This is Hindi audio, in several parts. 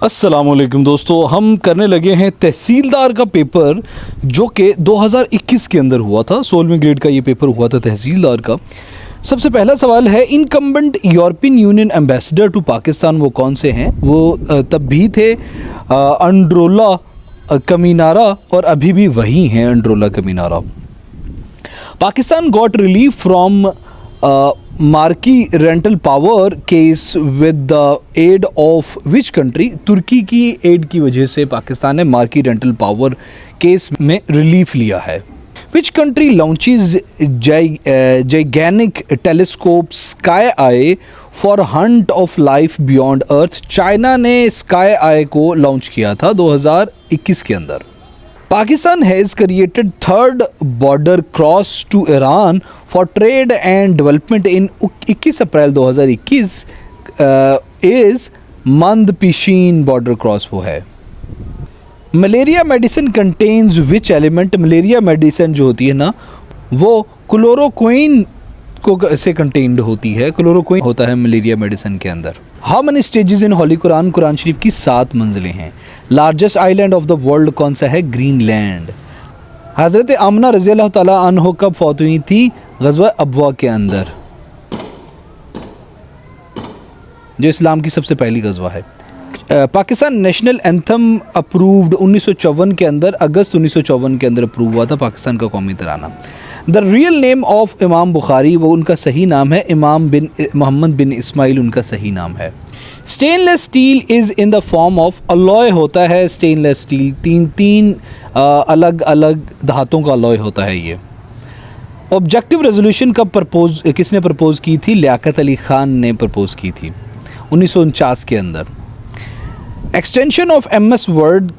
अस्सलामुअलैकुम दोस्तों, हम करने लगे हैं तहसीलदार का पेपर जो कि 2021 के अंदर हुआ था। 16वें ग्रेड का ये पेपर हुआ था तहसीलदार का। सबसे पहला सवाल है, incumbent European Union ambassador to Pakistan वो कौन से हैं? वो तब भी थे अंड्रोला कमीनारा और अभी भी वही हैं अंड्रोला कमीनारा। Pakistan got relief from Markey rental power case with the aid of which country? तुर्की की एड की वजह से पाकिस्तान ने मार्की रेंटल पावर केस में रिलीफ लिया है। Which country launches gigantic telescope Sky Eye for hunt of life beyond Earth? China ने स्काई आई को लॉन्च किया था 2021 के अंदर। Pakistan has created third border cross to Iran for trade and development in 21 April 2021 is मंदपिशीन बॉर्डर क्रॉस वो है। Malaria medicine contains which element? Malaria medicine जो होती है ना वो क्लोरोक्विन को से कंटेन्ड होती है। क्लोरोक्विन होता है मलेरिया मेडिसिन के अंदर। How many stages in holy Quran? कुरान शरीफ की 7 मंजिलें हैं। Largest island of the world कौन सा है? ग्रीनलैंड। हज़रत आमना रज़ी अल्लाह ताला अन्हो कब फौत हुई थी? ग़ज़वा अबवा के अंदर, जो इस्लाम की सबसे पहली ग़ज़वा है। पाकिस्तान नेशनल एंथम अप्रूव्ड 1954 के अंदर, अगस्त 1954 के अंदर अप्रूव हुआ था पाकिस्तान का कौमी तराना। द रियल नेम ऑफ इमाम बुखारी, वो उनका सही नाम है इमाम बिन मोहम्मद बिन इस्माइल उनका सही नाम है। Stainless steel is in the form of alloy होता है। स्टेनलेस स्टील तीन अलग अलग धातों का अलॉय होता है ये। ऑब्जेक्टिव रेजोल्यूशन कब किसने प्रपोज की थी? लियाकत अली ख़ान ने प्रपोज की थी 1949 के अंदर। एक्सटेंशन ऑफ MS वर्ड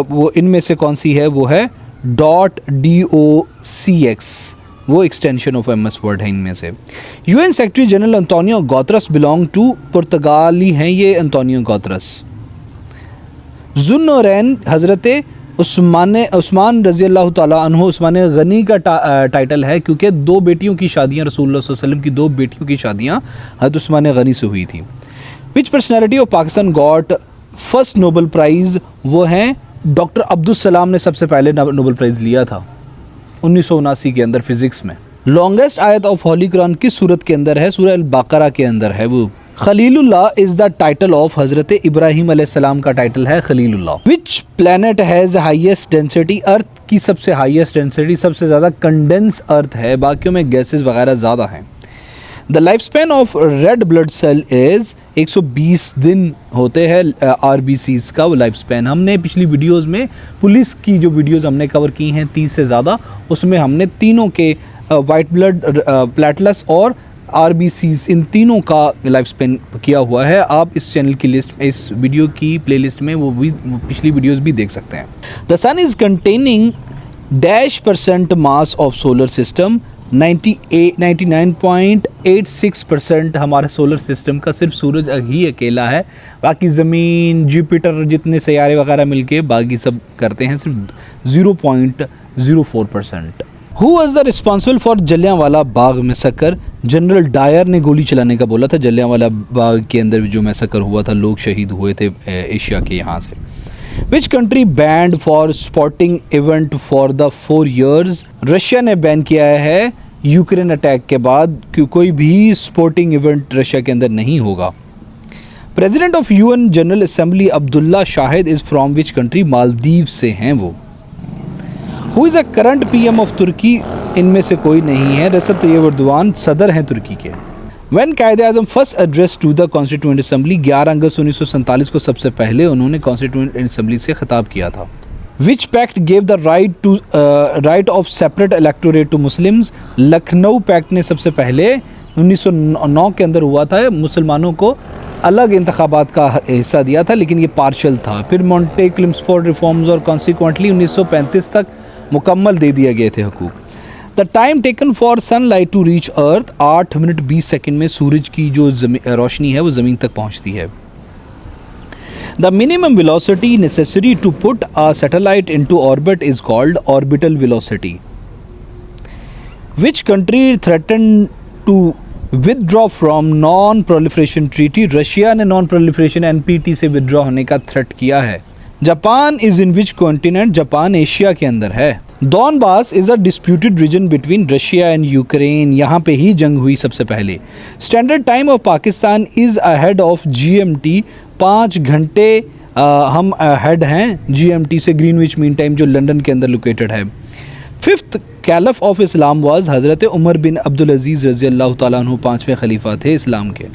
वो इनमें से कौन सी है? वो है .docx, वो एक्सटेंशन ऑफ MS वर्ड है इनमें से। UN secretary general Antonio Guterres belong to, पुर्तगाली हैं ये अंतोनियो गुतरस। ज़ुन्नूरैन हज़रत उस्मान रज़ी अल्लाह ताला अन्हु, उस्मान गनी का टाइटल है क्योंकि 2 बेटियों की शादियाँ रसूलुल्लाह सल्लल्लाहु अलैहि वसल्लम की 2 बेटियों की शादियाँ हज़रत उस्मान गनी से हुई थी। Which personality of Pakistan got first Nobel prize? वो हैं डॉक्टर अब्दुल सलाम ने सबसे पहले नोबल प्राइज़ लिया था 1979 के अंदर फिज़िक्स में। लॉन्गेस्ट आयत ऑफ होली कुरान किस सूरत के अंदर है? सूरह अल-बक़रा के अंदर है वो। खलीलुल्लाह इज़ द टाइटल ऑफ हज़रत इब्राहीम अलैहिस्सलाम का टाइटल है खलीलुल्लाह। Which planet has highest density? Earth की सबसे हाईएस्ट डेंसिटी, सबसे ज़्यादा कंडेंस अर्थ है, बाकियों में गैसेस वगैरह ज़्यादा हैं। The life span of red blood cell is 120 दिन होते हैं RBCs का वो लाइफ स्पैन। हमने पिछली वीडियोस में पुलिस की जो वीडियोस हमने कवर की हैं 30 से ज़्यादा, उसमें हमने तीनों के वाइट ब्लड प्लेटलेट्स और RBCs इन तीनों का लाइफ स्पैन किया हुआ है। आप इस चैनल की लिस्ट, इस वीडियो की प्लेलिस्ट में वो पिछली वीडियोस भी देख सकते हैं। The sun is containing -% mass of solar system. 99.86% हमारे सोलर सिस्टम का सिर्फ सूरज ही अकेला है, बाकी ज़मीन, जुपिटर, जितने सैयारे वगैरह मिलके बाकी सब करते हैं सिर्फ 0.04%। Who was the responsible for Jallianwala Bagh massacre? General Dyer ने गोली चलाने का बोला था। जलियांवाला बाग के अंदर जो मैसेकर हुआ था, लोग शहीद हुए थे एशिया के यहाँ से। Which country band for sporting event for the 4 years? Russia ने बैन किया है यूक्रेन अटैक के बाद कि कोई भी स्पोर्टिंग इवेंट रशिया के अंदर नहीं होगा। President of UN General Assembly Abdulla Shahid is from which country? Maldives से हैं वो। Who is the current PM of Turkey? इनमें से कोई नहीं है। रेसेप तैयब एर्दोगान सदर हैं तुर्की के। When Quaid-e-Azam first address to the constituent assembly? 11 अगस्त 1947 को सबसे पहले उन्होंने कॉन्स्टिट्यूएंट असेंबली से खिताब किया था। Which pact gave the right of separate electorate to Muslims? Lucknow pact ने सबसे पहले 1909 के अंदर हुआ था, मुसलमानों को अलग इंतखाबात का हिस्सा दिया था, लेकिन ये पार्शल था। फिर मॉन्टे-क्लेमेंट रिफॉर्म्स और कॉन्सिक्वेंटली 1935 तक मुकम्मल दे दिए गए थे हुकूक। The time taken for sunlight to reach Earth? 8 minute 20 second में सूरज की जो रोशनी है वो ज़मीन तक पहुँचती है। The minimum velocity necessary to put a satellite into orbit is called orbital velocity. Which country threaten to withdraw from non proliferation treaty, Russia ने नॉन प्रोलिफरेशन एनपीटी से विदड्रॉ होने का थ्रेट किया है। Japan is in which continent, Japan Asia के अंदर है। Donbas is a disputed region between Russia and Ukraine, यहाँ पे ही जंग हुई सबसे पहले। Standard time of Pakistan is ahead of GMT, 5 घंटे हम अहेड हैं जीएमटी से, ग्रीनविच मीन टाइम जो लंदन के अंदर लोकेटेड है। Fifth caliph of Islam was हज़रत उमर बिन अब्दुल अजीज़ रज़ी अल्लाह ताला अन्हु, 5वें खलीफा थे इस्लाम के।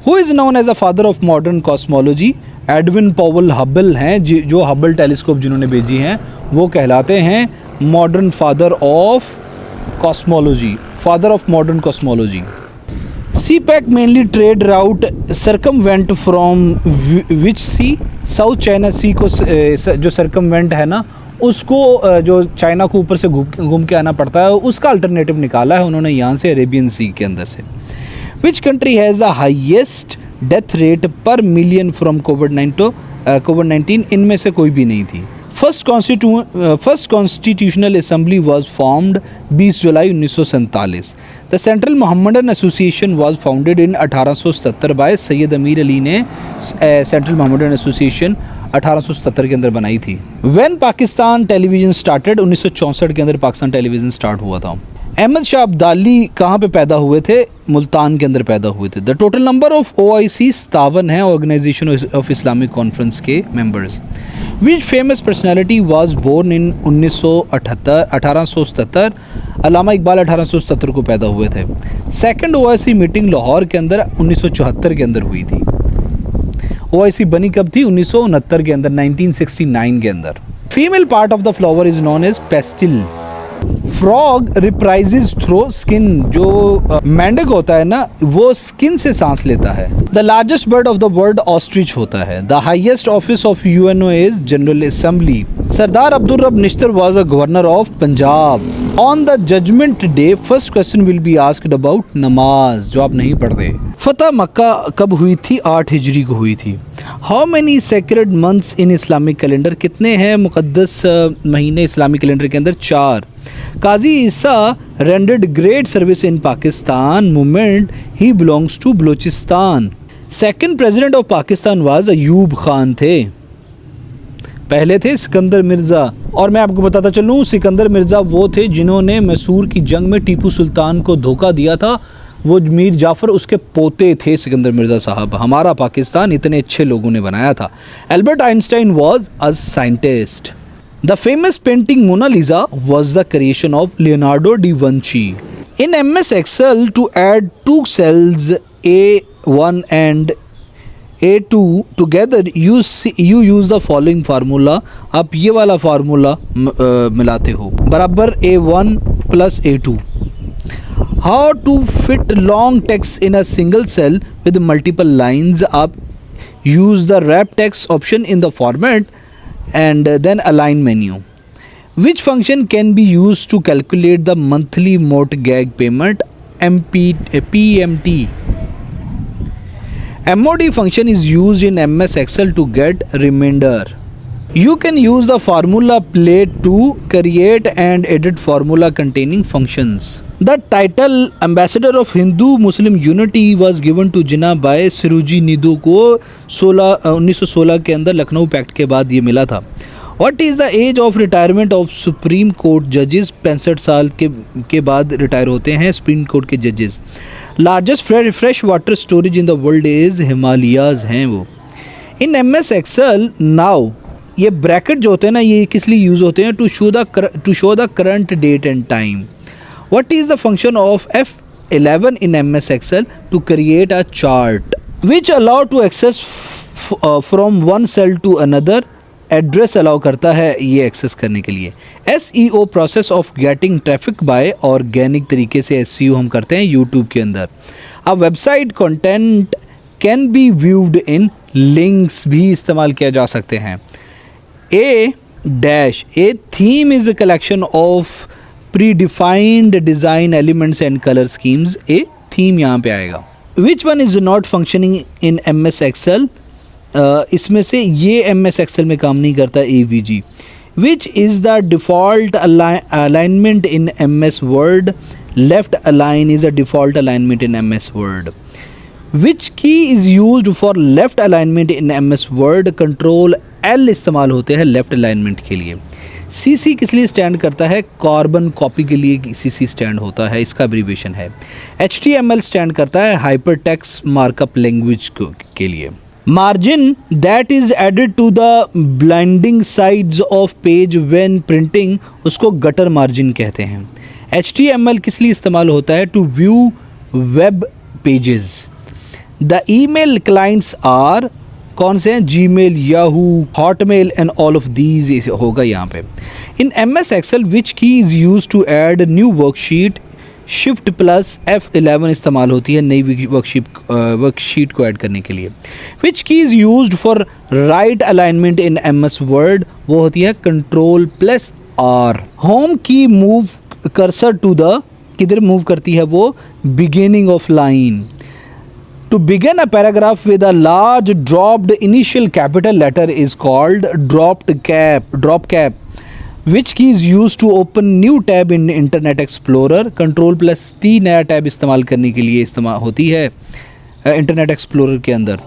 Who is known as a father of modern cosmology, Edwin Powell Hubble हैं, जो हबल टेलीस्कोप जिन्होंने भेजी हैं वो कहलाते हैं modern father of cosmology, father of modern cosmology. CPEC mainly trade route circumvent from which sea, South China Sea को जो सर्कमवेंट है ना उसको जो चाइना को ऊपर से घूम के आना पड़ता है उसका अल्टरनेटिव निकाला है उन्होंने यहाँ से, अरेबियन सी के अंदर से। Which country has the highest death rate per million from कोविड-19, इनमें से कोई भी नहीं थी। First constitutional assembly was formed 20 जुलाई 1947। The central Mohammedan association was founded in 1877 by Syed Ameer Ali ने सेंट्रल मोहम्मदन एसोसिएशन 1877 के अंदर बनाई थी। व्हेन पाकिस्तान टेलीविज़न स्टार्टेड, 1964 के अंदर पाकिस्तान टेलीविज़न स्टार्ट हुआ था। अहमद शाह अब्दाली कहाँ पे पैदा हुए थे, मुल्तान के अंदर पैदा हुए थे। The total number of OIC 57 है, ऑर्गेनाइजेशन ऑफ इस्लामिक कॉन्फ्रेंस के members. Which famous personality was born in 1877, Allama Iqbal 1877 को पैदा हुए थे। सेकंड OIC मीटिंग लाहौर के अंदर 1974 के अंदर हुई थी। OIC बनी कब थी, 1969 के अंदर, 1969 के अंदर। Female part of the flower is known as pistil. Frog respires through skin, जो मेंढक होता है ना वो स्किन से सांस लेता है। The largest bird of the world ostrich होता है। The highest office of UNO is General Assembly. Sardar Abdul Rab Nishtar was a governor of Punjab. On the Judgement Day first question will be asked about नमाज, जो आप नहीं पढ़ते। फतह मक्का कब हुई थी, 8 हिजरी को हुई थी। How many sacred months in Islamic calendar, कितने हैं मुक़द्दस महीने इस्लामिक कैलेंडर के अंदर, 4। Qazi Isa rendered great service in Pakistan movement, he belongs to Balochistan. Second president of Pakistan was Ayub Khan थे, पहले थे सिकंदर मिर्ज़ा। और मैं आपको बताता चलूँ, सिकंदर मिर्ज़ा वो थे जिन्होंने मैसूर की जंग में टीपू सुल्तान को धोखा दिया था, वो मीर जाफ़र उसके पोते थे सिकंदर मिर्ज़ा साहब। हमारा पाकिस्तान इतने अच्छे लोगों ने बनाया था। Albert Einstein was a scientist. The famous painting Mona Lisa was the creation of Leonardo di Vinci. In MS Excel to add 2 cells A1 and A2 together you use the following formula। आप ये वाला फार्मूला मिलाते हो, बराबर A1 plus A2। How to fit long text in a single cell with multiple lines, आप use the wrap text option in the format and then align menu। Which function can be used to calculate the monthly mortgage payment, PMT। MOD function is used in MS Excel to get remainder। You can use the formula plate to create and edit formula containing functions। The title Ambassador of Hindu Muslim Unity was given to Jinnah by सिरोजी नीदू को 1916 के अंदर लखनऊ पैक्ट के बाद ये मिला था। What is the age of retirement of Supreme Court judges? 65 साल के बाद रिटायर होते हैं सुप्रीम कोर्ट के जजेस। Largest fresh water storage in the world is Himalayas हैं वो। इन MS Excel नाउ ये ब्रैकेट जो होते हैं ना, ये किस लिए यूज़ होते हैं, to show the current date and time. What is the function of F11 in MS Excel to create a chart which allow to access from one cell to another. Address allow करता है ये एक्सेस करने के लिए। SEO process of getting traffic by organic तरीके से SEO हम करते हैं यूट्यूब के अंदर। अब website content can be viewed in, links भी इस्तेमाल किया जा सकते हैं। A theme is a collection of predefined design elements and color schemes। A theme यहाँ पे आएगा। Which one is not functioning in MS Excel? इसमें से ये MS Excel में काम नहीं करता, AVG। Which is the default alignment in MS Word? Left align is a default alignment in MS Word. Which key is used for left alignment in MS Word. Control L इस्तेमाल होते हैं लेफ्ट अलाइनमेंट के लिए। CC किस लिए स्टैंड करता है? कार्बन कॉपी के लिए CC स्टैंड होता है, इसका एब्रीविएशन है। HTML स्टैंड करता है हाइपर टेक्स्ट मार्कअप लैंग्वेज के लिए। Margin that is added to the blinding sides of page when printing, उसको गटर मार्जिन कहते हैं। HTML किस लिए इस्तेमाल होता है? To view web pages. The email clients are कौन से हैं? Gmail, Yahoo, Hotmail and all of these होगा यहाँ पे। In MS Excel which key is use to add new worksheet? Shift plus F11 इस्तेमाल होती है नई वर्कशीट को ऐड करने के लिए। विच key is used for right alignment in MS word? वो होती है कंट्रोल प्लस R। होम की मूव कर्सर टू द, किधर मूव करती है वो? Beginning of line. To begin a paragraph with a large dropped initial capital letter is called drop cap. Which key is used to open new tab in Internet Explorer? Control plus T नया टैब इस्तेमाल करने के लिए इस्तेमाल होती है इंटरनेट एक्सप्लोरर के अंदर।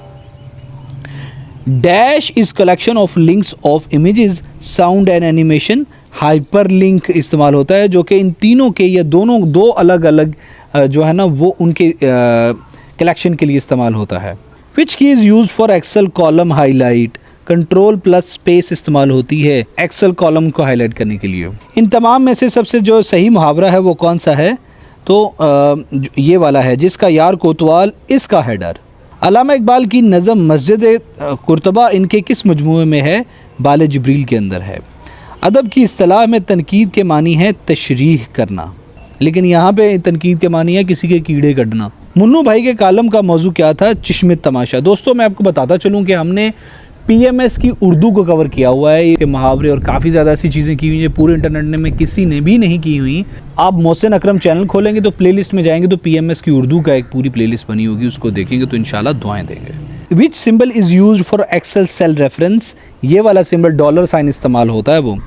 Dash is collection of links of images, sound and animation. Hyper link इस्तेमाल होता है जो कि इन तीनों के, ये दो अलग अलग जो है ना वो उनके कलेक्शन के लिए इस्तेमाल होता है। Which key is use for Excel column highlight? Control plus space इस्तेमाल होती है एक्सेल कॉलम को हाईलाइट करने के लिए। इन तमाम में से सबसे जो सही मुहावरा है वो कौन सा है? तो ये वाला है, जिसका यार कोतवाल इसका है डर। अल्लामा इकबाल की नज़म मस्जिद कुर्तबा इनके किस मजमूए में है? बाले जिब्रील के अंदर है। अदब की इस्तिलाह में तनकीद के मानी है तशरीह करना, लेकिन यहाँ पे तनकीद के मानी है किसी के कीड़े कटना। मुन्नू भाई के कालम का मौजू क्या था? चश्मे तमाशा। दोस्तों मैं आपको बताता चलूँ कि हमने PMS की उर्दू को कवर किया हुआ है, ये मुहावरे और काफ़ी ज़्यादा ऐसी चीज़ें की हुई हैं पूरे इंटरनेट में किसी ने भी नहीं की हुई। आप मोहसिन अकरम चैनल खोलेंगे तो प्लेलिस्ट में जाएंगे तो PMS की उर्दू का एक पूरी प्लेलिस्ट बनी होगी, उसको देखेंगे तो इंशाल्लाह दुआएं देंगे। Which symbol is used for Excel cell reference? ये वाला सिंबल $साइन इस्तेमाल होता है वो।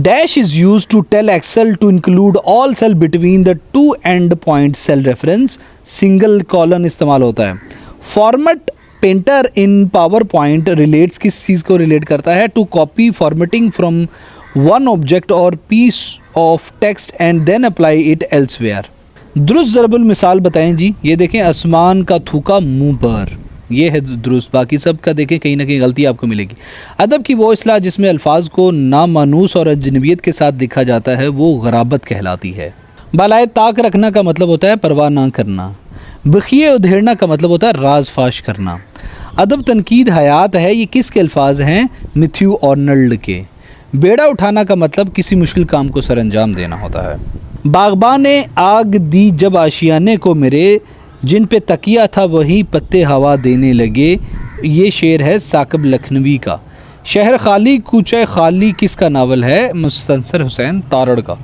Dash is used to tell Excel to include all cell between the two end point cell reference. Single colon इस्तेमाल होता है। Format painter in PowerPoint relates, किस चीज़ को relate करता है? To copy formatting from one object or piece of text and then apply it elsewhere. दुरुस्त ज़रबुल मिसाल बताएं जी। ये देखें, आसमान का थूका मुंह पर, ये है दुरुस्त। बाकी सब का देखें कहीं ना कहीं गलती आपको मिलेगी। अदब की वो इस्लाह जिसमें अल्फाज को नामानूस और अजनबियत के साथ लिखा जाता है वो गराबत कहलाती है। बालाए ताक रखना का मतलब होता है परवाह ना करना। बखिए उधेड़ना का मतलब होता है राज फाश करना। अदब तनकीद हयात है, ये किसके अल्फाज हैं? मैथ्यू आर्नल्ड के। बेड़ा उठाना का मतलब किसी मुश्किल काम को सर अंजाम देना होता है। बागबान ने आग दी जब आशियाने को मेरे, जिन पे तकिया था वही पत्ते हवा देने लगे। ये शेर है साकिब लखनवी का। शहर खाली कूचा खाली किसका नावल है? मुस्तंसर हुसैन तारड़ का।